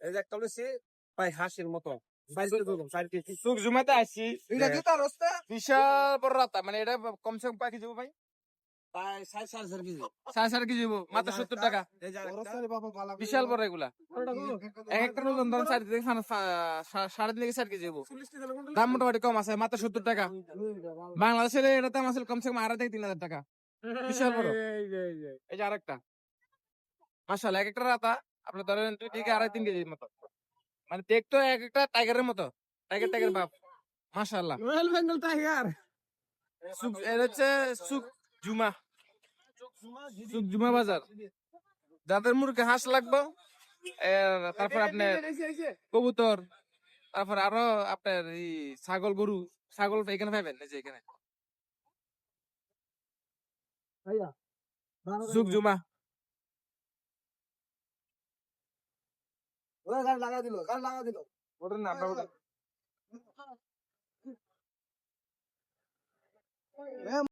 এই যে একটা হচ্ছে প্রায় হাঁসের মতো সুখ জুমাতে আসছি এটা কি তার রাস্তা বিশাল বড় রাতা মানে এটা কমসে কম পাখি যাবো ভাই প্রায় 4.5 কেজি 4.5 কেজি যাবো মাত্র 70 টাকা এই যে আরেকটা বিশাল বড় এগুলা এক একটা ওজন ধরুন 3.5 থেকে 4 কেজি যাবো দাম মোটামুটি কম আছে মাত্র 70 টাকা বাংলাদেশের এটা দাম আছে কমসে কম 2,500 থেকে 3,000 টাকা বিশাল বড় এই যে আরেকটা মাশাআল্লাহ এক একটা রাতা আপনি ধরেন 2 থেকে 2.5-3 কেজির মতো মানে দেখতো এক একটা টাইগারের মতো টাইগার বাপ মাশাআল্লাহ রয়্যাল বেঙ্গল টাইগার এটা হচ্ছে সুখ জুমা সুখ জুমা বাজার যাদের মুরগি হাঁস লাগবে তারপর আপনার কবুতর তারপর আরো আপনার এই ছাগল গরু ছাগল এখানে পাবেন এই যে এখানে সুখ জুমা গাড়ি লাগা দিল ওটার নাম এ